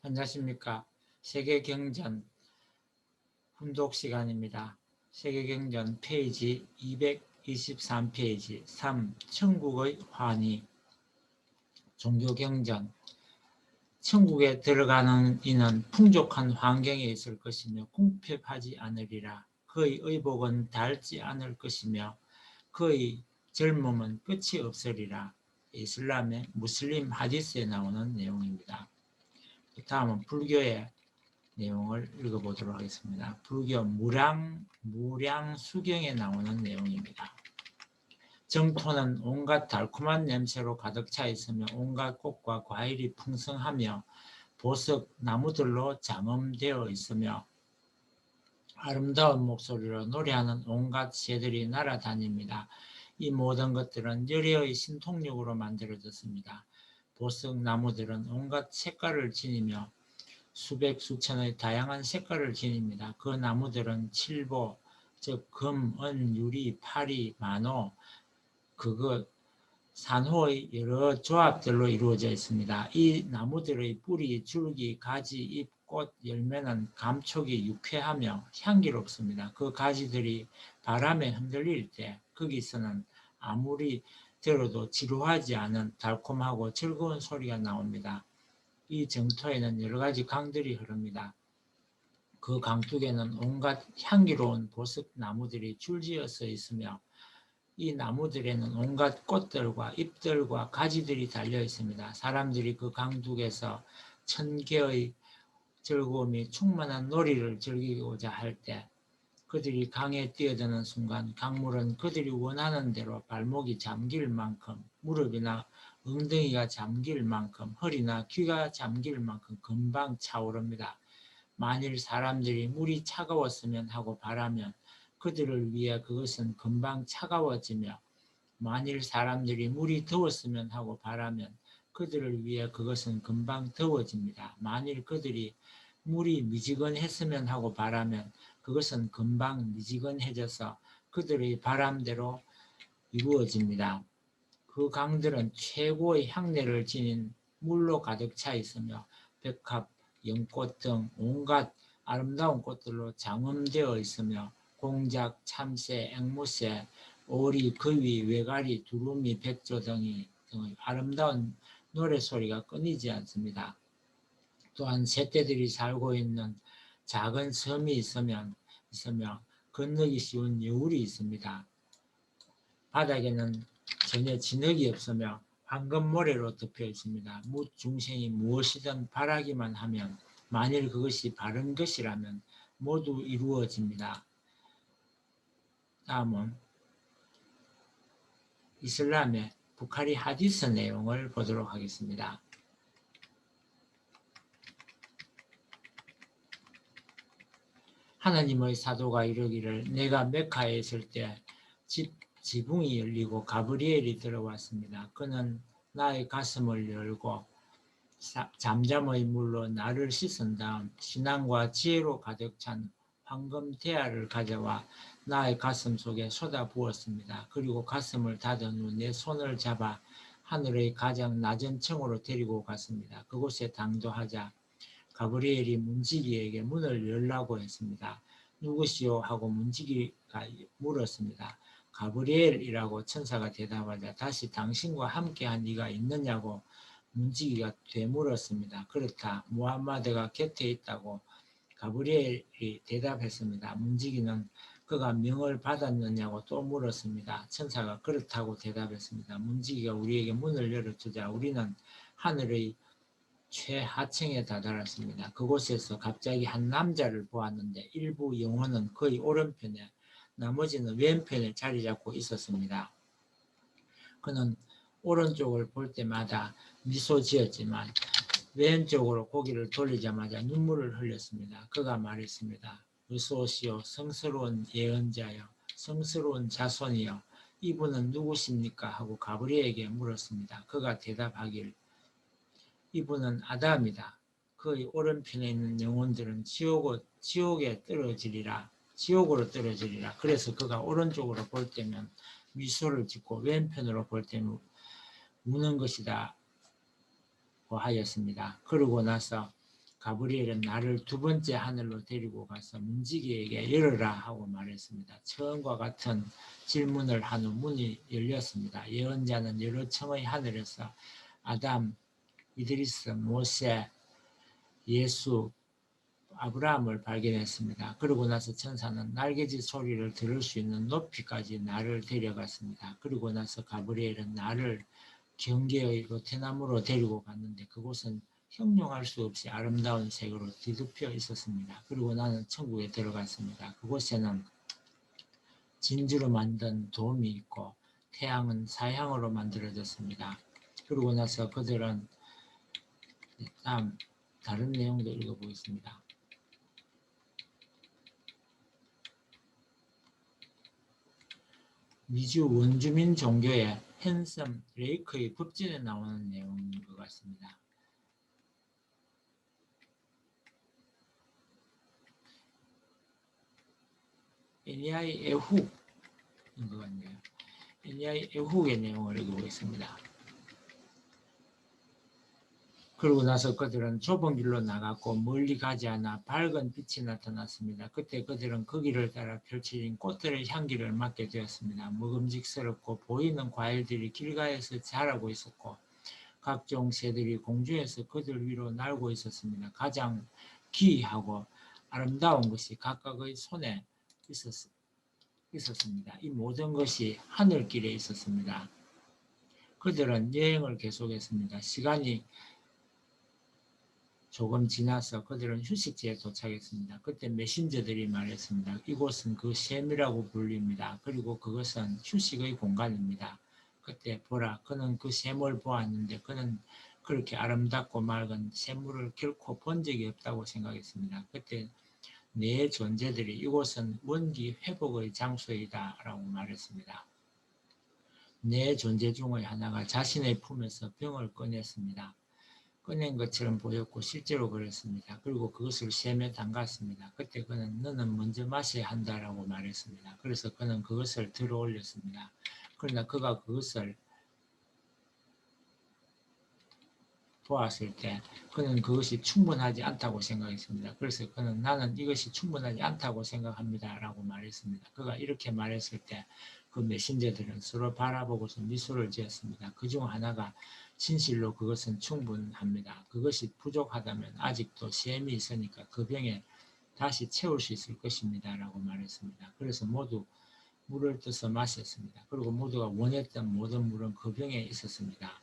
안녕하십니까. 세계경전 훈독 시간입니다. 세계경전 페이지 223페이지 3. 천국의 환희. 종교경전. 천국에 들어가는 이는 풍족한 환경에 있을 것이며 궁핍하지 않으리라. 그의 의복은 닳지 않을 것이며 그의 젊음은 끝이 없으리라. 이슬람의 무슬림 하디스에 나오는 내용입니다. 다음은 불교의 내용을 읽어보도록 하겠습니다. 불교 무량수경에 나오는 내용입니다. 정토는 온갖 달콤한 냄새로 가득 차 있으며 온갖 꽃과 과일이 풍성하며 보석 나무들로 장엄되어 있으며 아름다운 목소리로 노래하는 온갖 새들이 날아다닙니다. 이 모든 것들은 열의의 신통력으로 만들어졌습니다. 보석 나무들은 온갖 색깔을 지니며 수백 수천의 다양한 색깔을 지닙니다. 그 나무들은 칠보, 즉 금, 은, 유리, 파리, 만호, 그것, 산호의 여러 조합들로 이루어져 있습니다. 이 나무들의 뿌리, 줄기, 가지, 잎, 꽃, 열매는 감촉이 유쾌하며 향기롭습니다. 그 가지들이 바람에 흔들릴 때 거기서는 아무리 들어도 지루하지 않은 달콤하고 즐거운 소리가 나옵니다. 이 정토에는 여러 가지 강들이 흐릅니다. 그 강둑에는 온갖 향기로운 보석 나무들이 줄지어서 있으며 이 나무들에는 온갖 꽃들과 잎들과 가지들이 달려 있습니다. 사람들이 그 강둑에서 천개의 즐거움이 충만한 놀이를 즐기고자 할 때 그들이 강에 뛰어드는 순간 강물은 그들이 원하는 대로 발목이 잠길 만큼, 무릎이나 엉덩이가 잠길 만큼, 허리나 귀가 잠길 만큼 금방 차오릅니다. 만일 사람들이 물이 차가웠으면 하고 바라면 그들을 위해 그것은 금방 차가워지며, 만일 사람들이 물이 더웠으면 하고 바라면 그들을 위해 그것은 금방 더워집니다. 만일 그들이 물이 미지근했으면 하고 바라면 그것은 금방 미지근해져서 그들의 바람대로 이루어집니다. 그 강들은 최고의 향내를 지닌 물로 가득 차 있으며 백합, 연꽃 등 온갖 아름다운 꽃들로 장엄되어 있으며 공작, 참새, 앵무새, 오리, 거위, 외가리, 두루미, 백조 등의 아름다운 노래소리가 끊이지 않습니다. 또한 새떼들이 살고 있는 작은 섬이 있으며 건너기 쉬운 여울이 있습니다. 바닥에는 전혀 진흙이 없으며 황금 모래로 덮여 있습니다. 무 중생이 무엇이든 바라기만 하면 만일 그것이 바른 것이라면 모두 이루어집니다. 다음은 이슬람의 부카리 하디스 내용을 보도록 하겠습니다. 하나님의 사도가 이르기를 내가 메카에 있을 때 지붕이 열리고 가브리엘이 들어왔습니다. 그는 나의 가슴을 열고 잠잠의 물로 나를 씻은 다음 신앙과 지혜로 가득 찬 황금 대야를 가져와 나의 가슴 속에 쏟아 부었습니다. 그리고 가슴을 닫은 후 내 손을 잡아 하늘의 가장 낮은 층으로 데리고 갔습니다. 그곳에 당도하자 가브리엘이 문지기에게 문을 열라고 했습니다. 누구시오? 하고 문지기가 물었습니다. 가브리엘이라고 천사가 대답하자 다시 당신과 함께한 이가 있느냐고 문지기가 되물었습니다. 그렇다. 무함마드가 곁에 있다고 가브리엘이 대답했습니다. 문지기는 그가 명을 받았느냐고 또 물었습니다. 천사가 그렇다고 대답했습니다. 문지기가 우리에게 문을 열어주자 우리는 하늘의 최하층에 다다랐습니다. 그곳에서 갑자기 한 남자를 보았는데 일부 영혼은 그의 오른편에 나머지는 왼편에 자리 잡고 있었습니다. 그는 오른쪽을 볼 때마다 미소 지었지만 왼쪽으로 고개를 돌리자마자 눈물을 흘렸습니다. 그가 말했습니다. 어서 오시오 성스러운 예언자여 성스러운 자손이여 이분은 누구십니까? 하고 가브리엘에게 물었습니다. 그가 대답하길 이분은 아담이다. 그의 오른편에 있는 영혼들은 지옥으로 떨어지리라. 그래서 그가 오른쪽으로 볼 때면 미소를 짓고 왼편으로 볼 때는 우는 것이다 하였습니다. 그러고 나서 가브리엘은 나를 두 번째 하늘로 데리고 가서 문지기에게 열어라 하고 말했습니다. 처음과 같은 질문을 한 후 문이 열렸습니다. 예언자는 여러 층의 하늘에서 아담, 이드리스, 모세, 예수, 아브라함을 발견했습니다. 그러고 나서 천사는 날개짓 소리를 들을 수 있는 높이까지 나를 데려갔습니다. 그리고 나서 가브리엘은 나를 경계의 로테나무로 데리고 갔는데 그곳은 형용할 수 없이 아름다운 색으로 뒤덮여 있었습니다. 그리고 나는 천국에 들어갔습니다. 그곳에는 진주로 만든 돔이 있고 태양은 사향으로 만들어졌습니다. 그러고 나서 그들은 다른 내용도 읽어보겠습니다. 미주 원주민 종교의 헨섬 레이크의 급진에 나오는 내용인 것 같습니다. 에니아의 애훅인 것 같네요. 에니아의 애훅의 내용을 읽어보겠습니다. 그러고 나서 그들은 좁은 길로 나갔고 멀리 가지 않아 밝은 빛이 나타났습니다. 그때 그들은 그 길을 따라 펼쳐진 꽃들의 향기를 맡게 되었습니다. 먹음직스럽고 보이는 과일들이 길가에서 자라고 있었고 각종 새들이 공중에서 그들 위로 날고 있었습니다. 가장 기이하고 아름다운 것이 각각의 손에 있었습니다. 이 모든 것이 하늘길에 있었습니다. 그들은 여행을 계속했습니다. 시간이 조금 지나서 그들은 휴식지에 도착했습니다. 그때 메신저들이 말했습니다. 이곳은 그 셈이라고 불립니다. 그리고 그것은 휴식의 공간입니다. 그때 보라, 그는 그 셈을 보았는데 그는 그렇게 아름답고 맑은 샘물을 결코 본 적이 없다고 생각했습니다. 그때 내 존재들이 이곳은 원기 회복의 장소이다 라고 말했습니다. 내 존재 중의 하나가 자신의 품에서 병을 꺼냈습니다. 꺼낸 것처럼 보였고 실제로 그랬습니다. 그리고 그것을 샘에 담갔습니다. 그때 그는 너는 먼저 마셔야 한다라고 말했습니다. 그래서 그는 그것을 들어 올렸습니다. 그러나 그가 그것을 보았을 때 그는 그것이 충분하지 않다고 생각했습니다. 그래서 그는 나는 이것이 충분하지 않다고 생각합니다 라고 말했습니다. 그가 이렇게 말했을 때 그 메신저들은 서로 바라보고서 미소를 지었습니다. 그중 하나가 진실로 그것은 충분합니다. 그것이 부족하다면 아직도 셈이 있으니까 그 병에 다시 채울 수 있을 것입니다 라고 말했습니다. 그래서 모두 물을 떠서 마셨습니다. 그리고 모두가 원했던 모든 물은 그 병에 있었습니다.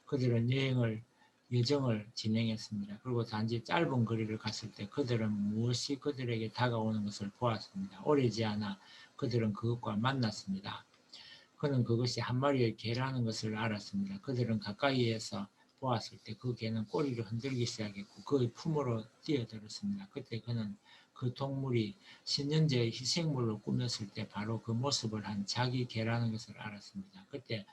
그들은 여정을 진행했습니다. 그리고 단지 짧은 거리를 갔을 때 그들은 무엇이 그들에게 다가오는 것을 보았습니다. 오래지 않아 그들은 그것과 만났습니다. 그는 그것이 한 마리의 개라는 것을 알았습니다. 그들은 가까이에서 보았을 때 그 개는 꼬리를 흔들기 시작했고 그의 품으로 뛰어들었습니다. 그때 그는 그 동물이 신년제의 희생물로 꾸몄을 때 바로 그 모습을 한 자기 개라는 것을 알았습니다. 그때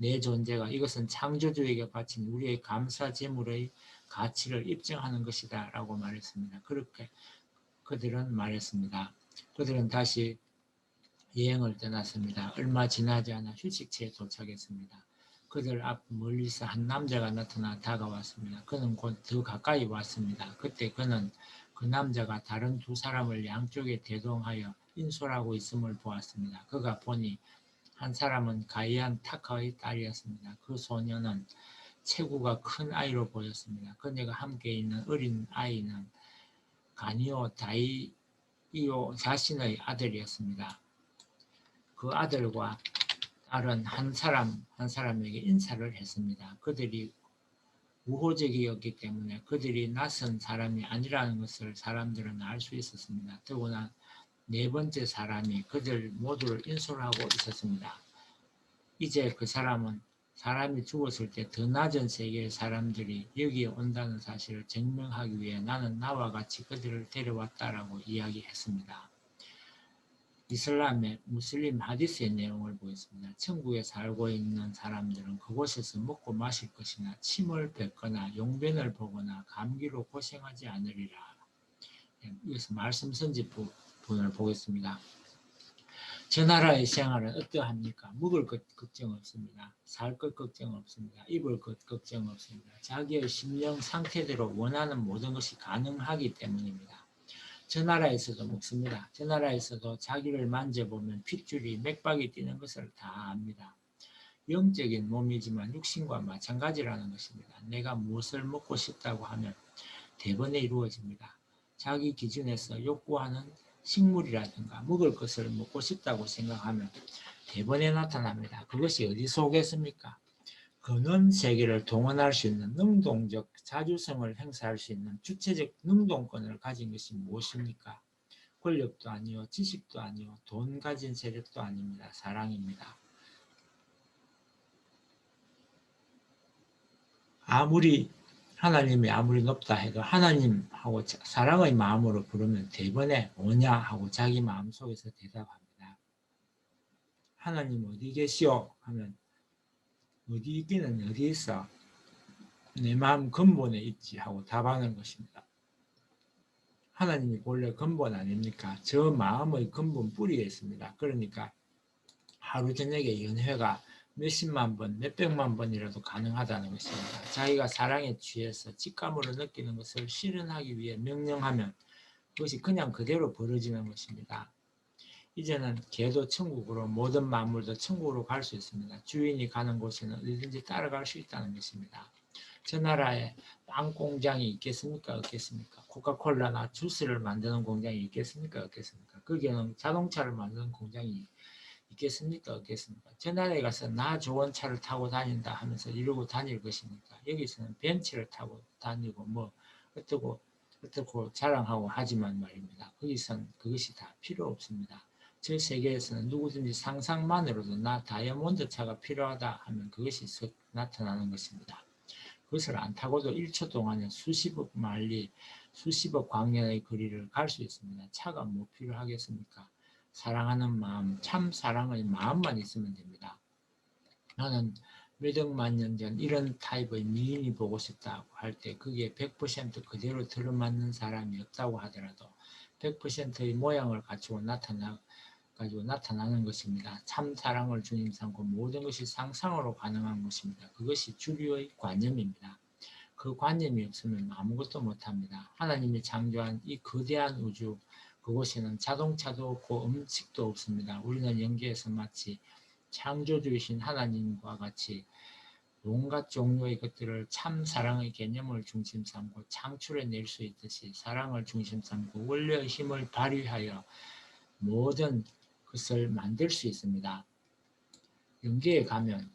내 존재가 이것은 창조주에게 바친 우리의 감사 제물의 가치를 입증하는 것이다 라고 말했습니다. 그렇게 그들은 말했습니다. 그들은 다시 여행을 떠났습니다. 얼마 지나지 않아 휴식지에 도착했습니다. 그들 앞 멀리서 한 남자가 나타나 다가왔습니다. 그는 곧 더 가까이 왔습니다. 그때 그는 그 남자가 다른 두 사람을 양쪽에 대동하여 인솔하고 있음을 보았습니다. 그가 보니 한 사람은 가이안 타카의 딸이었습니다. 그 소녀는 체구가 큰 아이로 보였습니다. 그녀가 함께 있는 어린 아이는 가니오 다이오 자신의 아들이었습니다. 그 아들과 딸은 한 사람에게 인사를 했습니다. 그들이 우호적이었기 때문에 그들이 낯선 사람이 아니라는 것을 사람들은 알 수 있었습니다. 더구나 네 번째 사람이 그들 모두를 인솔하고 있었습니다. 이제 그 사람이 죽었을 때 더 낮은 세계의 사람들이 여기에 온다는 사실을 증명하기 위해 나는 나와 같이 그들을 데려왔다라고 이야기했습니다. 이슬람의 무슬림 하디스의 내용을 보겠습니다. 천국에 살고 있는 사람들은 그곳에서 먹고 마실 것이나 침을 뱉거나 용변을 보거나 감기로 고생하지 않으리라. 이것은 말씀 선지 부분을 보겠습니다. 저 나라의 생활은 어떠합니까? 먹을 것 걱정 없습니다. 살 것 걱정 없습니다. 입을 것 걱정 없습니다. 자기의 심령 상태대로 원하는 모든 것이 가능하기 때문입니다. 저 나라에서도 먹습니다. 저 나라에서도 자기를 만져보면 핏줄이 맥박이 뛰는 것을 다 압니다. 영적인 몸이지만 육신과 마찬가지라는 것입니다. 내가 무엇을 먹고 싶다고 하면 대번에 이루어집니다. 자기 기준에서 욕구하는 식물이라든가 먹을 것을 먹고 싶다고 생각하면 대번에 나타납니다. 그것이 어디서 오겠습니까? 근원 세계를 동원할 수 있는 능동적 자주성을 행사할 수 있는 주체적 능동권을 가진 것이 무엇입니까? 권력도 아니요, 지식도 아니요, 돈 가진 세력도 아닙니다. 사랑입니다. 하나님이 아무리 높다 해도 하나님하고 사랑의 마음으로 부르면 대번에 오냐 하고 자기 마음속에서 대답합니다. 하나님 어디 계시오? 하면 어디 있기는 어디 있어? 내 마음 근본에 있지 하고 답하는 것입니다. 하나님이 본래 근본 아닙니까? 저 마음의 근본 뿌리에 있습니다. 그러니까 하루 저녁에 연회가 몇십만 번, 몇백만 번이라도 가능하다는 것입니다. 자기가 사랑에 취해서 직감으로 느끼는 것을 실현하기 위해 명령하면 그것이 그냥 그대로 벌어지는 것입니다. 이제는 개도 천국으로 모든 만물도 천국으로 갈 수 있습니다. 주인이 가는 곳에는 어디든지 따라갈 수 있다는 것입니다. 저 나라에 빵 공장이 있겠습니까? 없겠습니까? 코카콜라나 주스를 만드는 공장이 있겠습니까? 없겠습니까? 거기에는 자동차를 만드는 공장이 있겠습니까? 없겠습니까? 저 나라에 가서 나 좋은 차를 타고 다닌다 하면서 이러고 다닐 것입니까? 여기서는 벤츠를 타고 다니고 뭐 어떻고 자랑하고 하지만 말입니다. 거기선 그것이 다 필요 없습니다. 저 세계에서는 누구든지 상상만으로도 나 다이아몬드 차가 필요하다 하면 그것이 나타나는 것입니다. 그것을 안 타고도 1초 동안에 수십억 마일리, 수십억 광년의 거리를 갈 수 있습니다. 차가 뭐 필요하겠습니까? 사랑하는 마음, 참 사랑의 마음만 있으면 됩니다. 나는 몇 억만 년 전 이런 타입의 미인이 보고 싶다고 할 때 그게 100% 그대로 들어맞는 사람이 없다고 하더라도 100%의 모양을 갖추고 나타나는 것입니다. 참 사랑을 주님 삼고 모든 것이 상상으로 가능한 것입니다. 그것이 주류의 관념입니다. 그 관념이 없으면 아무것도 못합니다. 하나님이 창조한 이 거대한 우주, 그곳에는 자동차도 없고 음식도 없습니다. 우리는 연계해서 마치 창조주이신 하나님과 같이 온갖 종류의 것들을 참 사랑의 개념을 중심 삼고 창출해낼 수 있듯이 사랑을 중심 삼고 원래의 힘을 발휘하여 모든 것을 만들 수 있습니다. 연계에 가면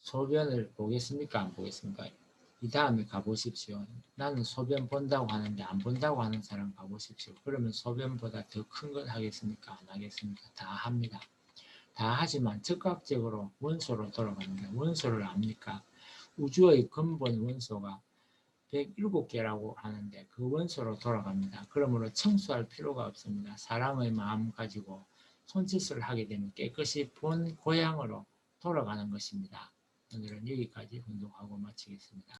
소변을 보겠습니까? 안 보겠습니까? 이 다음에 가보십시오. 나는 소변 본다고 하는데 안 본다고 하는 사람 가보십시오. 그러면 소변보다 더 큰 걸 하겠습니까? 안 하겠습니까? 다 합니다. 다 하지만 즉각적으로 원소로 돌아갑니다. 원소를 압니까? 우주의 근본 원소가 107개라고 하는데 그 원소로 돌아갑니다. 그러므로 청소할 필요가 없습니다. 사랑의 마음 가지고 손짓을 하게 되면 깨끗이 본 고향으로 돌아가는 것입니다. 오늘은 여기까지 운동하고 마치겠습니다.